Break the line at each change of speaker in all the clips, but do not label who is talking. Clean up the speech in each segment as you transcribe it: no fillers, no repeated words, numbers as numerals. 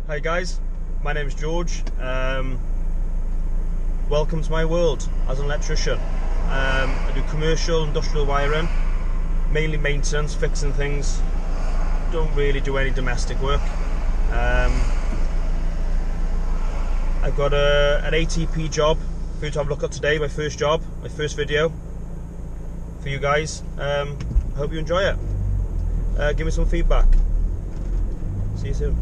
Hi guys, my name is George. Welcome to my world as an electrician. I do commercial, industrial wiring, mainly maintenance, fixing things. Don't really do any domestic work. I've got an ATP job for you to have a look at today, my first job, my first video for you guys. I hope you enjoy it. Give me some feedback. See you soon.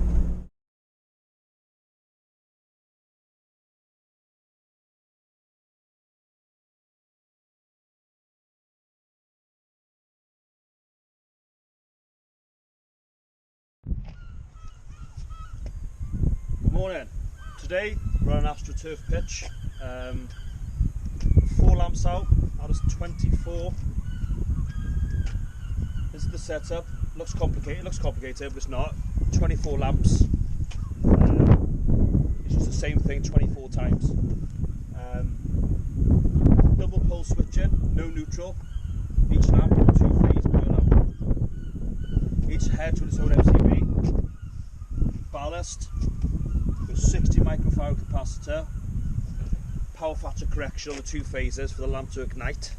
Good morning. Today we're on an AstroTurf pitch. 4 lamps out of 24. This is the setup. Looks complicated, but it's not. 24 lamps. It's just the same thing 24 times. Double pole switching, no neutral. Each lamp, 2 phase per lamp. Each head with its own MCB. Ballast. 60 microfarad capacitor, power factor correction on the 2 phases for the lamp to ignite.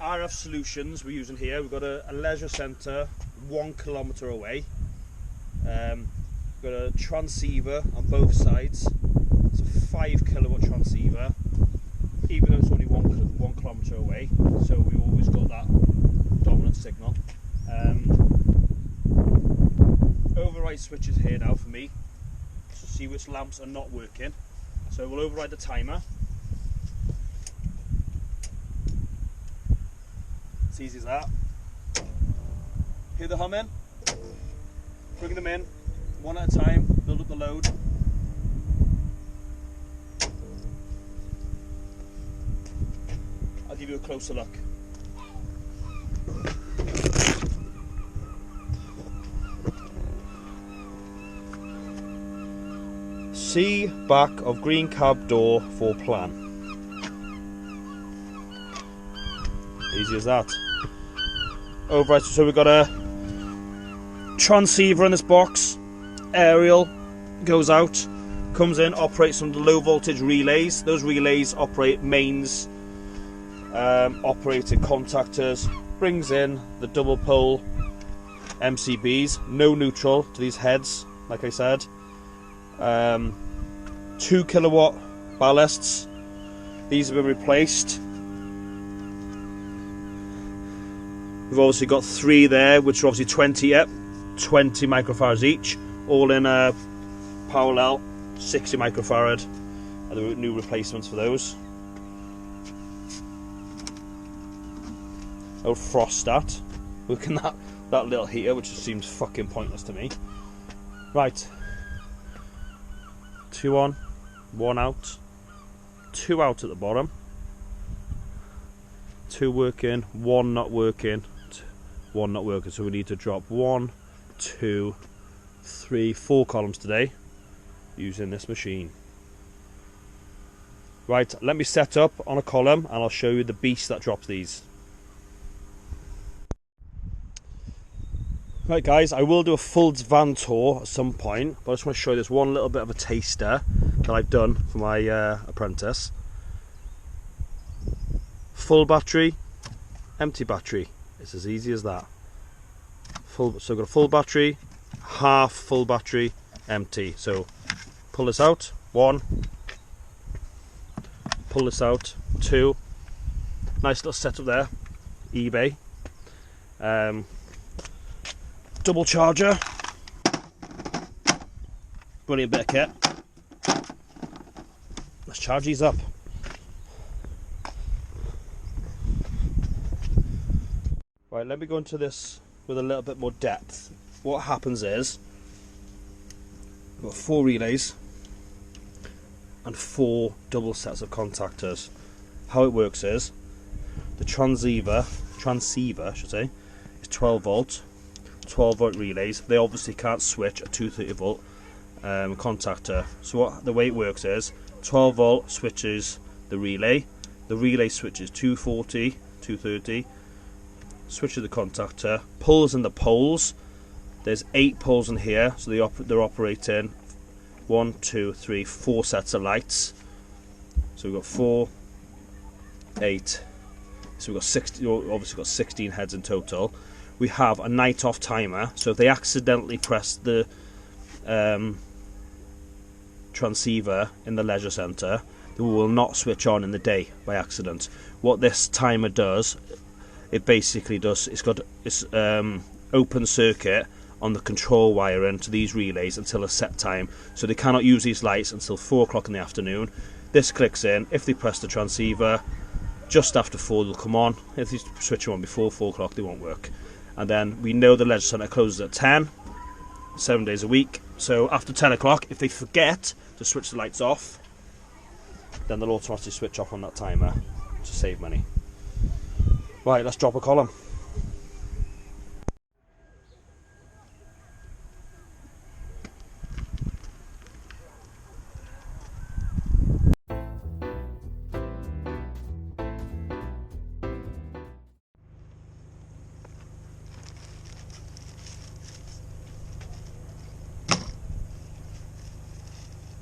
RF solutions we're using here. We've got a leisure centre 1 kilometre away. We've got a transceiver on both sides. It's a 5 kilowatt transceiver, even though it's only 1 kilometre away, so we've always got that dominant signal. Override switches here now for me to see which lamps are not working. So we'll override the timer. It's easy as that. Hear the humming? Bring them in one at a time, build up the load. I'll give you a closer look. See back of green cab door for plan. Easy as that. Override, so we've got a transceiver in this box. Aerial goes out, comes in, operates some of the low voltage relays. Those relays operate mains, operated contactors. Brings in the double pole MCBs, no neutral to these heads, like I said. 2 kilowatt ballasts. These have been replaced. We've obviously got 3 there, which are obviously 20 microfarads each, all in a parallel 60 microfarad. And the new replacements for those. Old Frostat. Look at that little heater, which just seems fucking pointless to me. Right. 2 on, 1 out, 2 out at the bottom, 2 working, 1 not working, 1 not working, so we need to drop 1, 2, 3, 4 columns today using this machine. Right, let me set up on a column and I'll show you the beast that drops these. Right guys, I will do a full van tour at some point, but I just want to show you this one little bit of a taster that I've done for my apprentice. Full battery, empty battery. It's as easy as that. So I've got a full battery, half full battery, empty. So pull this out, 1. Pull this out, 2. Nice little setup there, eBay. Double charger, brilliant bit of kit. Let's charge these up. Right, let me go into this with a little bit more depth. What happens is, we've got 4 relays and 4 double sets of contactors. How it works is, the transceiver I should say, is 12 volt. 12 volt relays. They obviously can't switch a 230 volt contactor. So the way it works is 12 volt switches the relay switches 240, 230, switches the contactor, pulls in the poles, There's 8 poles in here, so they're operating 1, 2, 3, 4 sets of lights. So we've got 4, 8. So we've got 60. Obviously got 16 heads in total. We have a night off timer, so if they accidentally press the transceiver in the leisure centre, they will not switch on in the day by accident. What this timer does, it basically does, it's got open circuit on the control wiring to these relays until a set time, so they cannot use these lights until 4 o'clock in the afternoon. This clicks in. If they press the transceiver just after 4, they'll come on. If they switch them on before 4 o'clock, they won't work. And then we know the leisure centre closes at 10, 7 days a week. So after 10 o'clock, if they forget to switch the lights off, then they'll automatically switch off on that timer to save money. Right, let's drop a column.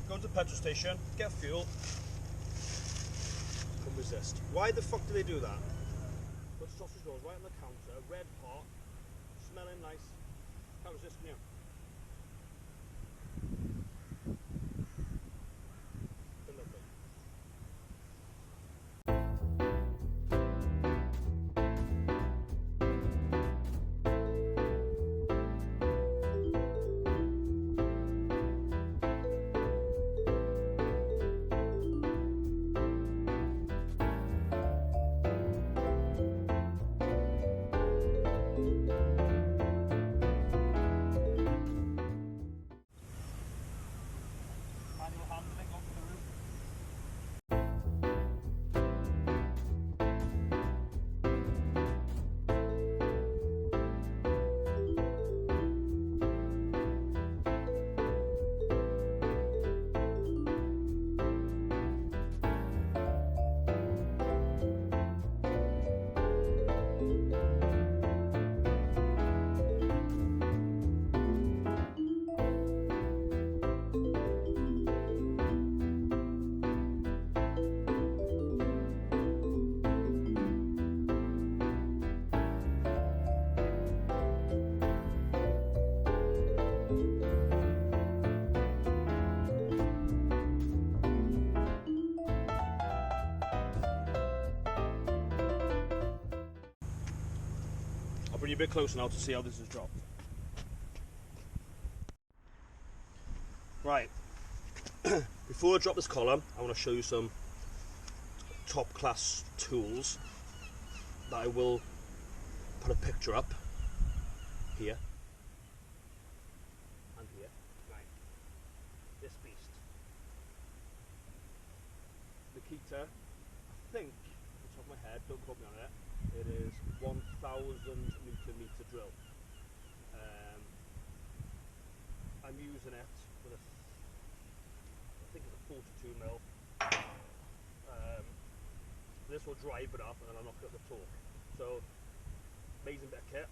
Go to the petrol station, get fuel, come resist. Why the fuck do they do that? Put sausage rolls right on the counter, red hot, smelling nice, can't resist, can you? I'll bring you a bit closer now to see how this is dropped. Right, before I drop this column, I want to show you some top class tools that I will put a picture up here and here. Right, this beast, Ignitor, I think, off the top of my head, don't quote me on it, it is 1,000 Newton-meter drill. I'm using it with a, I think it's a 42mm. This will drive it up and then I'll knock it up the torque. So, amazing bit of kit.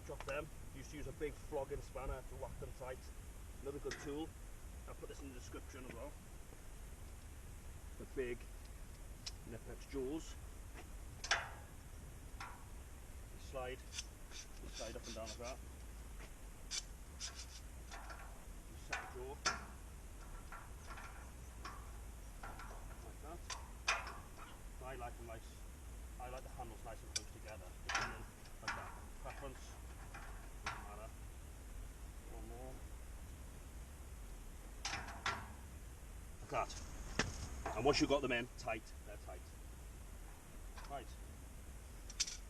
Drop them. Used to use a big flogging spanner to whack them tight. Another good tool. I'll put this in the description as well. The big Etts jaws. You slide up and down like that. You set the jaw like that. I like them nice. I like the handles nice and close together. Like that. Preference doesn't matter. One more. Like that. And once you've got them in tight, they're tight. Right.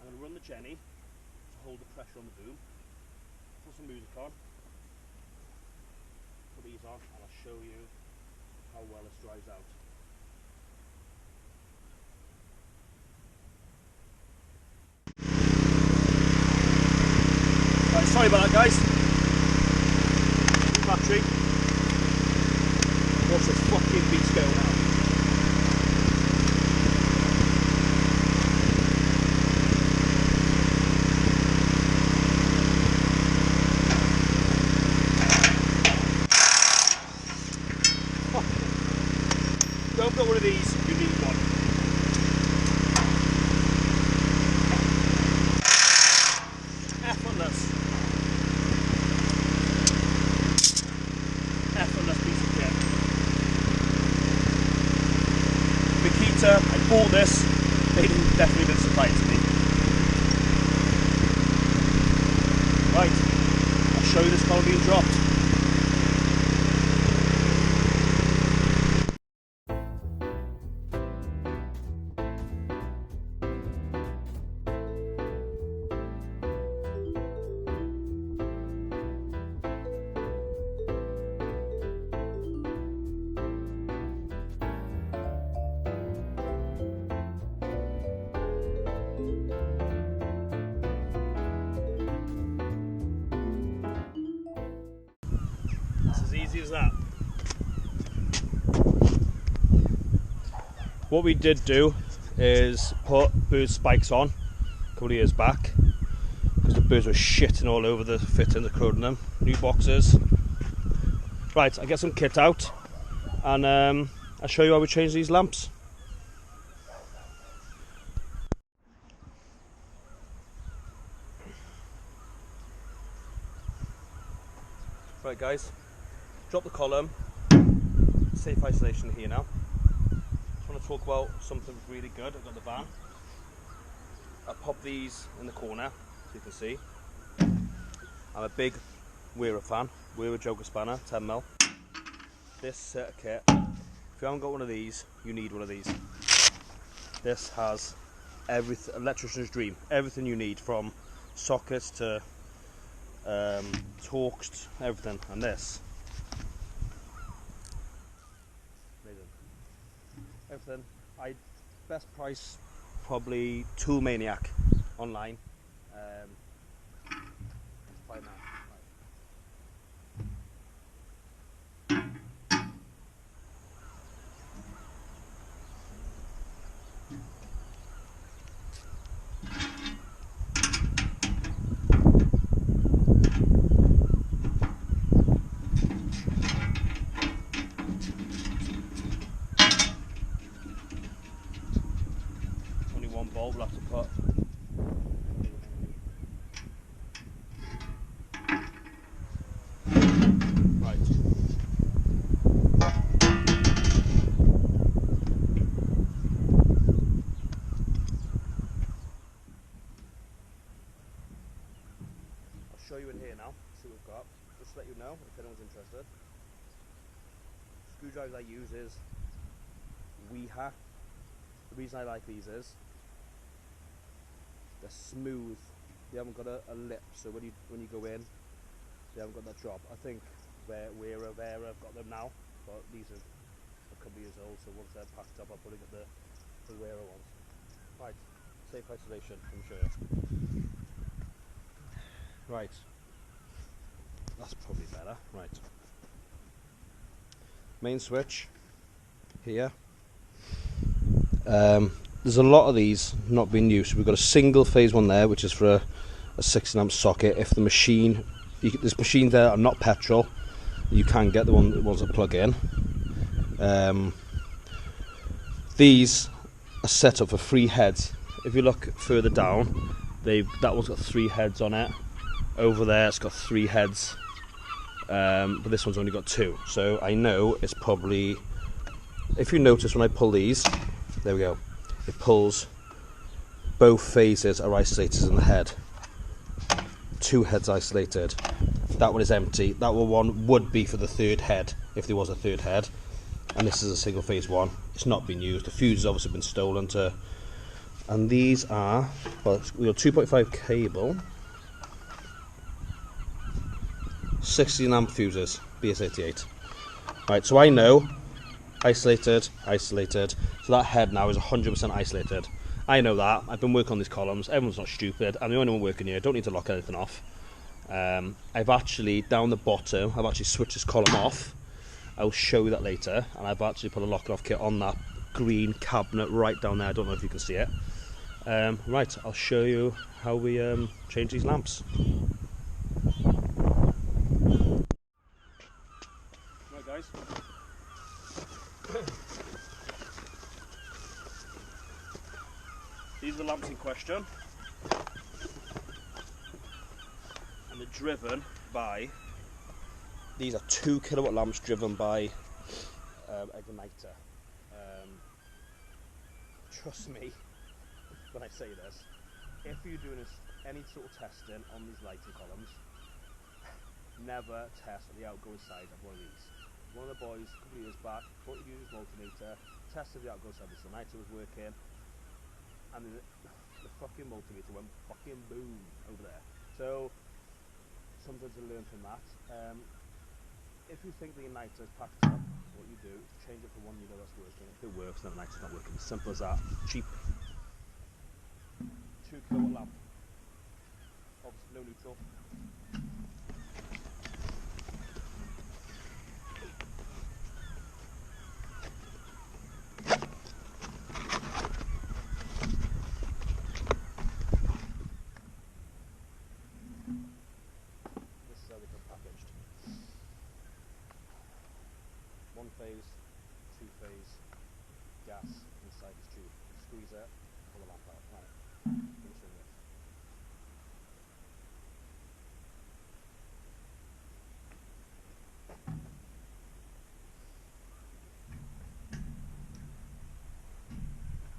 I'm going to run the Jenny to hold the pressure on the boom. Put some music on. Put these on and I'll show you how well this dries out. Right, sorry about that guys. Battery. Watch this fucking beast go now. I bought this, they've definitely been supplied to me. Right, I'll show you this column being dropped. It's as easy as that. What we did do is put bird spikes on a couple of years back because the birds were shitting all over the fittings, corroding them. New boxes. Right, I get some kit out and I'll show you how we change these lamps. Right guys, drop the column, safe isolation here now. Just want to talk about something really good. I've got the van. I pop these in the corner so you can see. I'm a big Wearer fan, Wearer Joker spanner, 10mm. This set of kit, if you haven't got one of these, you need one of these. This has everything, electrician's dream, everything you need from sockets to torques, everything, and this. Amazing. Everything. Best price, probably Tool Maniac online. Find that. Only one bulb we'll have to put. Right. I'll show you in here now, see what we've got. Just to let you know if anyone's interested. Screwdrivers I use is Weha. The reason I like these is they're smooth. They haven't got a lip, so when you go in, they haven't got that drop. I think Wearer have got them now, but these are a couple of years old, so once they're packed up, I'll probably get the Wearer ones. Right, safe isolation, let me show you. Right, that's probably better. Right, main switch here. There's a lot of these not being used. We've got a single phase one there, which is for a 16 amp socket. If the machine, this machine there are not petrol, you can get the ones that plug in. These are set up for 3 heads. If you look further down, that one's got 3 heads on it. Over there, it's got 3 heads, but this one's only got 2. So I know it's probably. If you notice when I pull these, there we go. It pulls. Both phases are isolated in the head. 2 heads isolated. That one is empty. That one would be for the 3rd head if there was a 3rd head. And this is a single phase one. It's not been used. The fuse has obviously been stolen to. And these are, well, we got 2.5 cable, 16 amp fuses, BS88. Right, so I know. Isolated. So that head now is 100% isolated. I know that. I've been working on these columns. Everyone's not stupid. I'm the only one working here. Don't need to lock anything off. I've actually, down the bottom, I've actually switched this column off. I'll show you that later. And I've actually put a lock off kit on that green cabinet right down there. I don't know if you can see it. Right, I'll show you how we change these lamps. Right, guys. These are the lamps in question, and they're driven by, these are 2 kilowatt lamps driven by Ignitor. trust me when I say this, if you're doing any sort of testing on these lighting columns, never test the outgoing side of one of these. One of the boys a couple of years back thought he'd use his multimeter, tested the outgoing side, the Ignitor was working, and the fucking multimeter went fucking boom over there. So something to learn from that. If you think the Ignitor is packed up, what you do is change it for one you know that's working. If it works, then the Ignitor's not working. Simple as that. Cheap. 2 kilowatt lamp. Obviously no neutral. This is how they come packaged. 1 phase, 2 phase, gas inside this tube. Squeeze it, pull the lamp out. Right. Finish with this.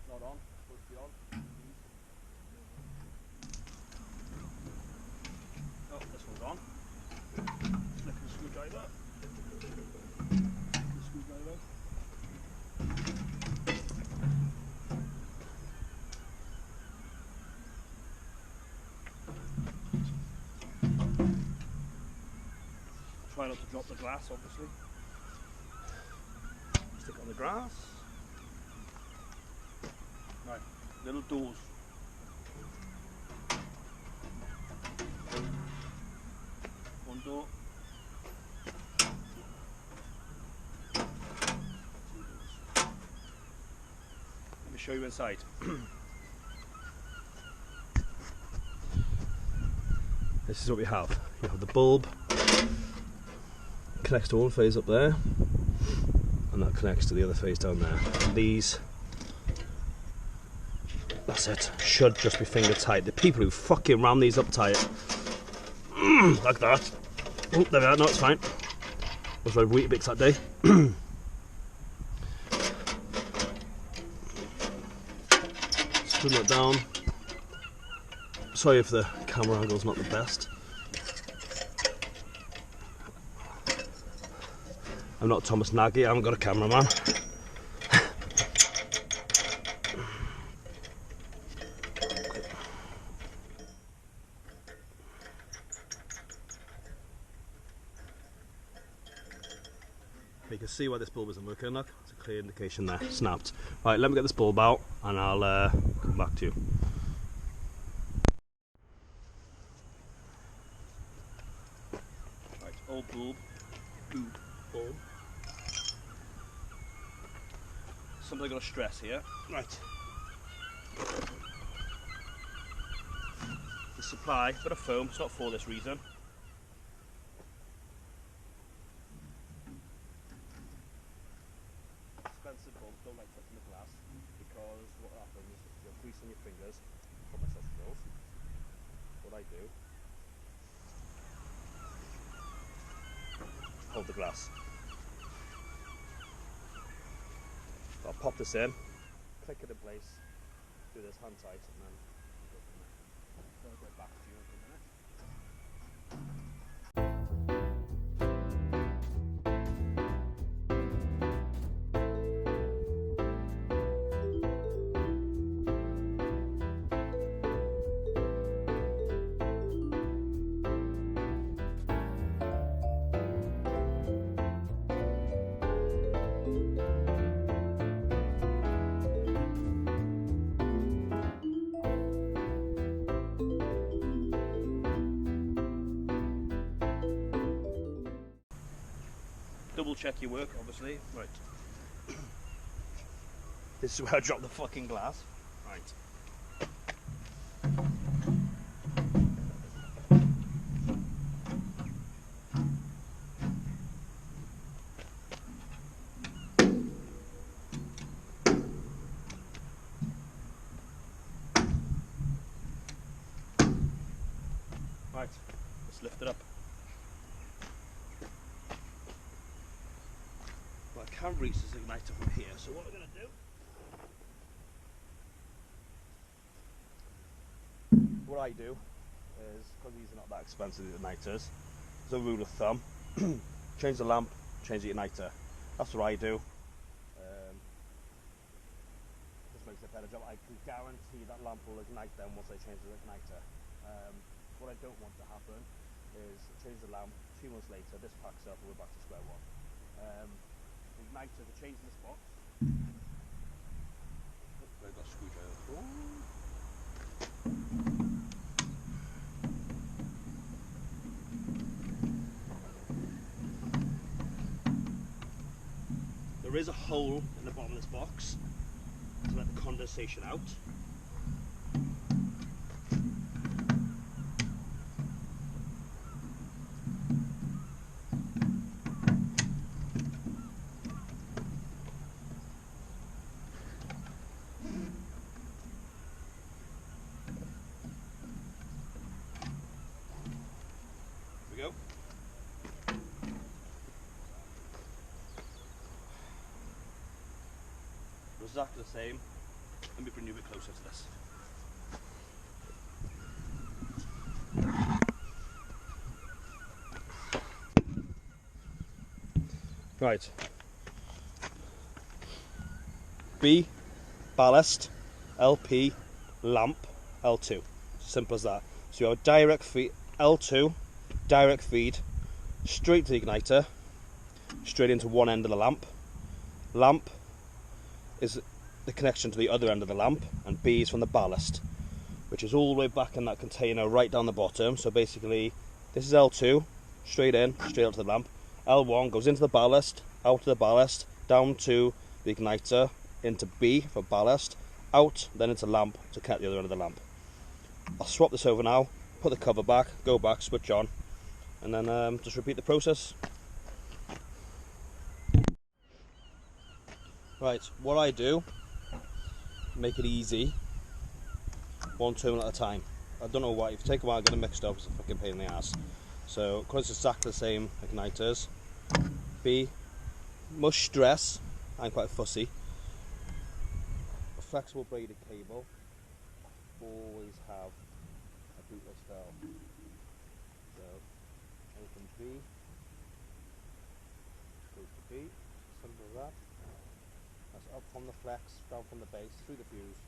Not on, supposed to be on. Oh, this one's on. Flick the screwdriver. Try not to drop the glass, obviously. Stick it on the grass. Right, little doors. One door. 2 doors. Let me show you inside. This is what we have. You have the bulb. Connects to one phase up there, and that connects to the other phase down there. And these, that's it, should just be finger tight. The people who fucking ram these up tight, like that. Oh, there we are, no, it's fine. I was like Weetabix that day. Screw that down. Sorry if the camera angle's not the best. I'm not Thomas Nagy, I haven't got a cameraman. You can see why this bulb isn't working, look. It's a clear indication there, snapped. Right, let me get this bulb out and I'll come back to you. Right, old bulb. Bulb. Something I've got to stress here. Right. The supply, bit of foam, it's not for this reason. Expensive bulbs don't like touching the glass because what happens is you're greasing your fingers. Put my sausage rolls. What I do, hold the glass. I'll pop this in, click it in place, do this hand tight, and then go from there. I'll get back to you in a minute. Double check your work, obviously. Right. This is where I dropped the fucking glass. Right. Right, let's lift it up. Well, I can't reach this igniter from here, so what we're going to do what I do is, because these are not that expensive, the igniters, as a rule of thumb, change the lamp, change the igniter. That's what I do. Just makes a better job. I can guarantee that lamp will ignite then once I change the igniter. What I don't want to happen is change the lamp, 2 months later this packs up and we're back to square one. The igniter, to change this box, I've got a screwdriver for. There is a hole in the bottom of this box to let the condensation out. There we go. Exactly the same. Let me bring you a bit closer to this. Right. B, ballast, LP, lamp, L2. Simple as that. So you have a direct feed, L2, direct feed, straight to the igniter, straight into one end of the lamp. Lamp is the connection to the other end of the lamp, and B is from the ballast, which is all the way back in that container right down the bottom. So basically this is L2, straight in, straight out to the lamp. L1 goes into the ballast, out to the ballast, down to the igniter, into B for ballast, out, then into lamp to connect the other end of the lamp. I'll swap this over now, put the cover back, go back, switch on, and then just repeat the process. Right, what I do, make it easy, one terminal at a time. I don't know why, if you take a while, get it mixed up, it's a fucking pain in the ass. So, because it's exactly the same igniters, B, much stress, I'm quite fussy. A flexible braided cable, always have a bootless valve. So, open B, go to B, simple as that. That's up from the flex, down from the base, through the fuse,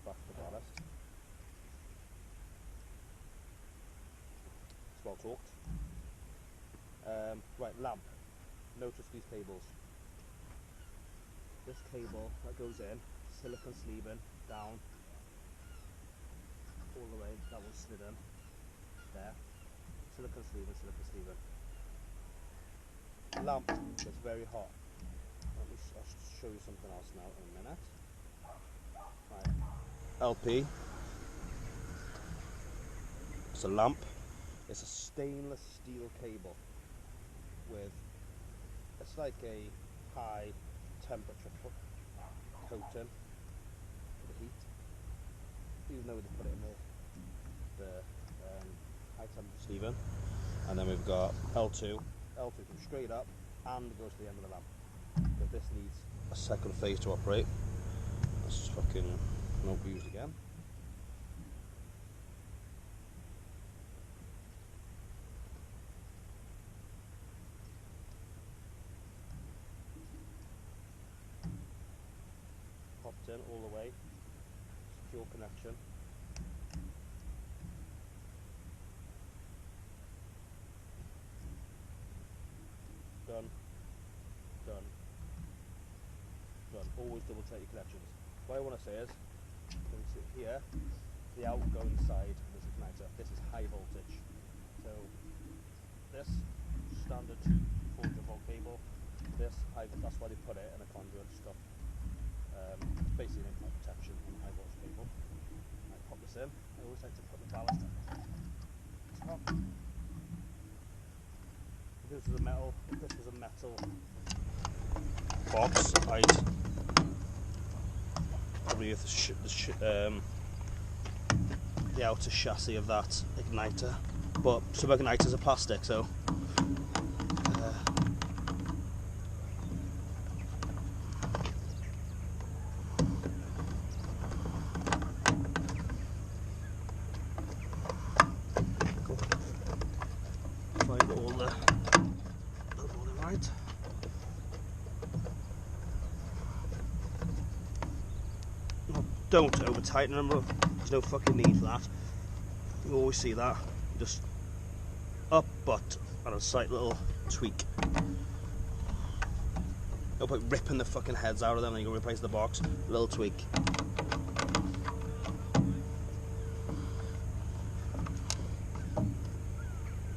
back to the ballast. It's well talked. Right, lamp. Notice these cables. This cable that goes in, silicone sleeving, down, all the way, that one's slid in, there. Silicone sleeving, silicone sleeving. Lamp gets very hot. I'll show you something else now in a minute. Right. LP. It's a lamp. It's a stainless steel cable with, it's like a high temperature coating for the heat. Even though they put it in the high temperature sleeving. And then we've got L2. L2 comes straight up and goes to the end of the lamp. But this needs a second phase to operate. Let's just fucking not be used again. Popped in all the way. Secure connection. Done. Done. Done. Always double check your connections. What I want to say is, you can see here, the outgoing side of this igniter. This is high voltage. So this standard 400 volt cable. This high, that's why they put it in a conduit stuff. It's basically an impact protection on a high voltage cable. I pop this in. I always like to put the ballast on top. If this was a metal box, I'd probably use the outer chassis of that igniter, but some igniters are plastic, so don't over tighten them. There's no fucking need for that. You always see that. Just up, but and a slight little tweak. No point ripping the fucking heads out of them and you can replace the box. A little tweak.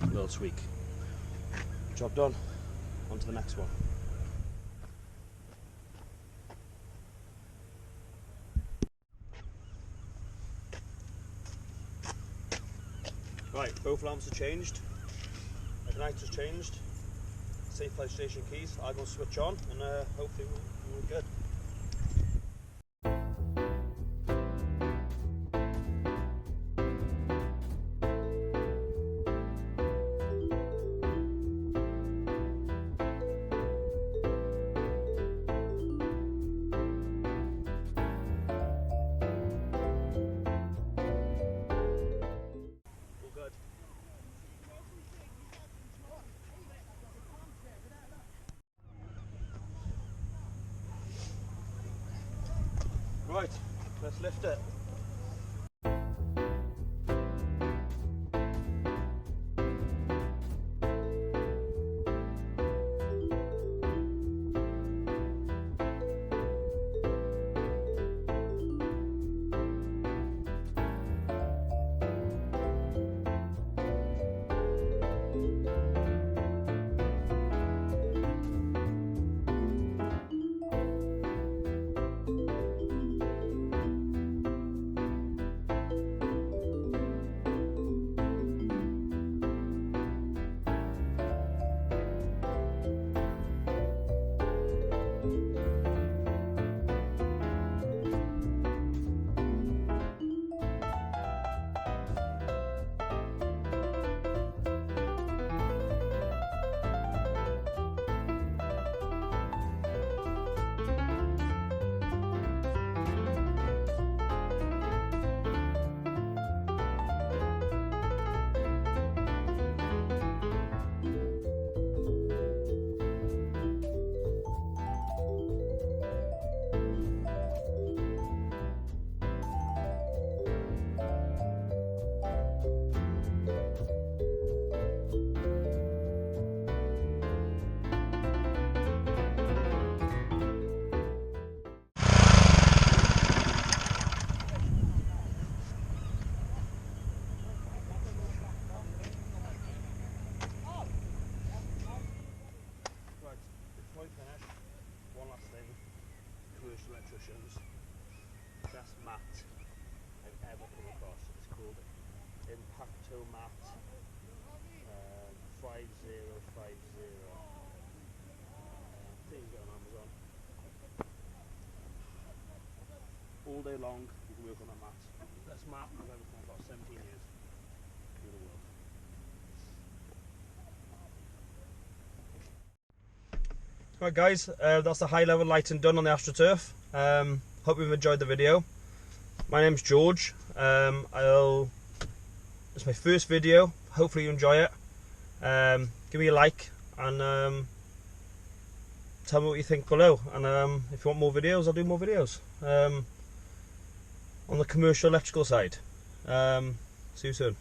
Little tweak. Job done. On to the next one. Right, both lamps are changed. Ignitor's changed. Safe flight station keys. I'm going to switch on and hopefully we'll be good. Right, let's lift it. Electricians, best mat I've ever come across. It's called Impacto Mat 5050. I think you get on Amazon. All day long you can work on that mat. Best mat I've ever come across. 17 years in the world. Right guys, that's the high level lighting done on the AstroTurf. Hope you've enjoyed the video. My name's George. It's my first video. Hopefully you enjoy it. Give me a like and tell me what you think below. And if you want more videos, I'll do more videos on the commercial electrical side. See you soon.